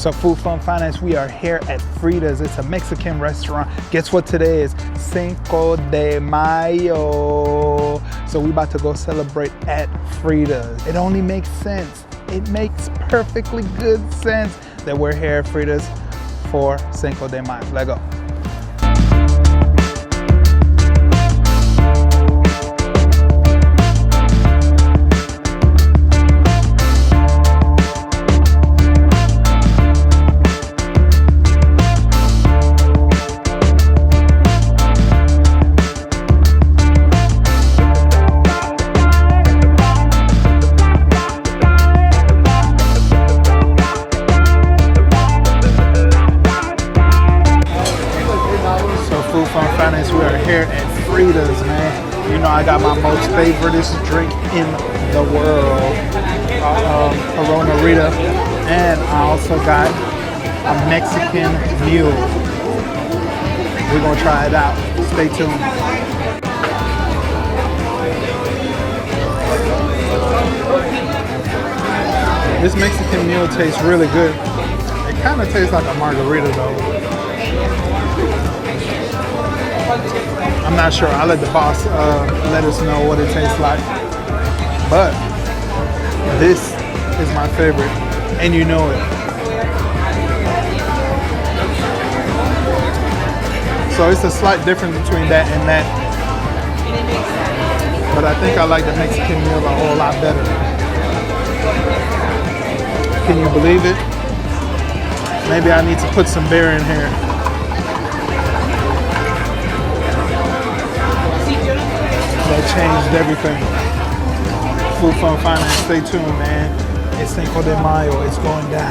So Food Fun Finance, we are here at Frida's. It's a Mexican restaurant. Guess what today is? Cinco de Mayo. So we about to go celebrate at Frida's. It only makes sense. It makes perfectly good sense that we're here at Frida's for Cinco de Mayo. Let's go. We are here at Frida's, man. You know I got my most favoriteest drink in the world, Corona Rita, and I also got a Mexican mule. We're gonna try it out. Stay tuned. This Mexican mule tastes really good. It kind of tastes like a margarita though. I'm not sure. I'll let the boss let us know what it tastes like. But this is my favorite, and you know it. So it's a slight difference between that and that. But I think I like the Mexican meal a whole lot better. Can you believe it? Maybe I need to put some beer in here. That changed everything. Food Fun Finance, stay tuned, man. It's Cinco de Mayo, it's going down.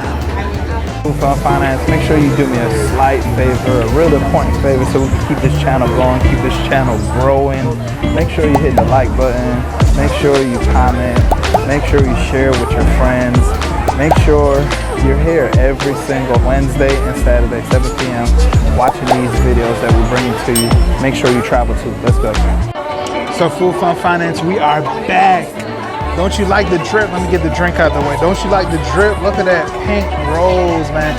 Food Fun Finance, make sure you do me a slight favor, a real important favor, so we can keep this channel going, keep this channel growing. Make sure you hit the like button, make sure you comment, make sure you share with your friends, make sure you're here every single Wednesday and Saturday, 7 p.m. watching these videos that we bring to you. Make sure you travel too. Let's go. So Food Fun Finance, we are back. Don't you like the drip? Let me get the drink out of the way. Don't you like the drip? Look at that pink rose, man.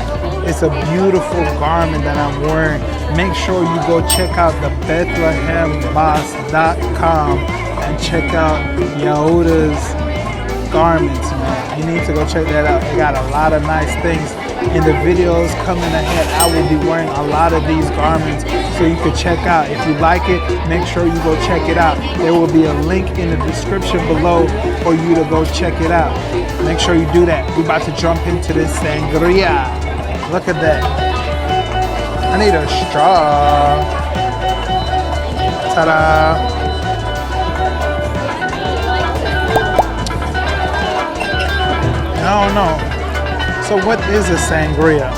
It's a beautiful garment that I'm wearing. Make sure you go check out the BethlehemBoss.com and check out Yehuda's garments, man. You need to go check that out. They got a lot of nice things. In the videos coming ahead, I will be wearing a lot of these garments, so you can check out. If you like it, make sure you go check it out. There will be a link in the description below for you to go check it out. Make sure you do that. We're about to jump into this sangria. Look at that. I need a straw. Ta-da. I don't know. So what is a sangria?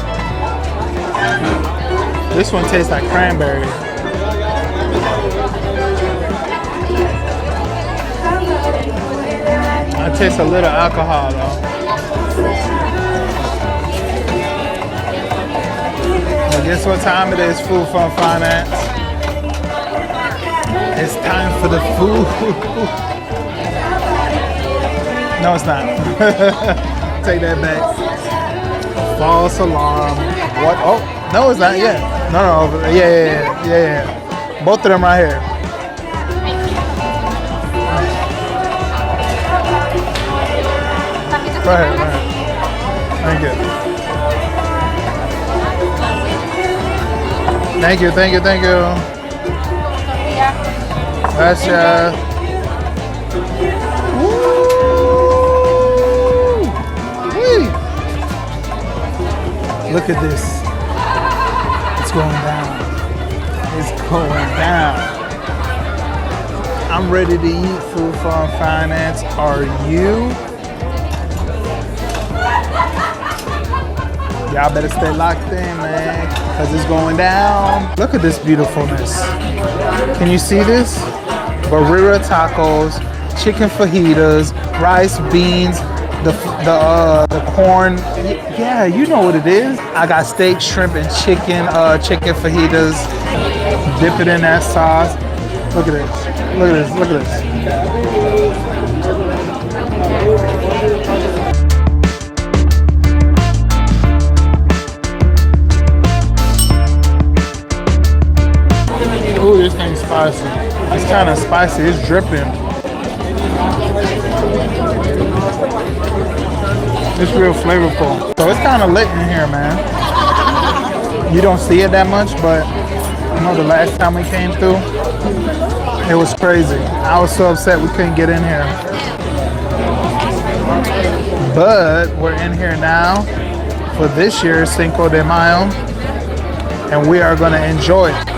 This one tastes like cranberry. I taste a little alcohol though. Well, guess what time it is, Food Fun Finance? It's time for the food. No, it's not. Take that back. False alarm. What? Oh, no, it's not yet. No. Yeah. Both of them right here. Go ahead. Thank you. Gracias. Look at this. It's going down. I'm ready to eat, Food Fun Finance. Are you? Y'all better stay locked in, man, because it's going down. Look at this beautifulness. Can you see this? Barrera tacos, chicken fajitas, rice, beans, the corn. Yeah, you know what it is. I got steak, shrimp, and chicken fajitas. Dip it in that sauce. Look at this. spicy. It's kind of spicy. It's dripping. It's real flavorful. So it's kind of lit in here, man. You don't see it that much, but you know the last time we came through, it was crazy. I was so upset we couldn't get in here. But we're in here now for this year's Cinco de Mayo, and we are gonna enjoy it.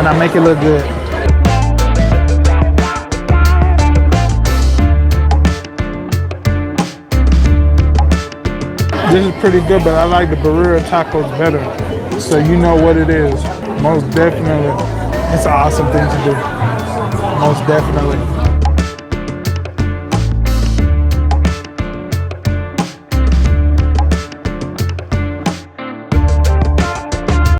And I make it look good. This is pretty good, but I like the burrito tacos better. So you know what it is. Most definitely. It's an awesome thing to do. Most definitely.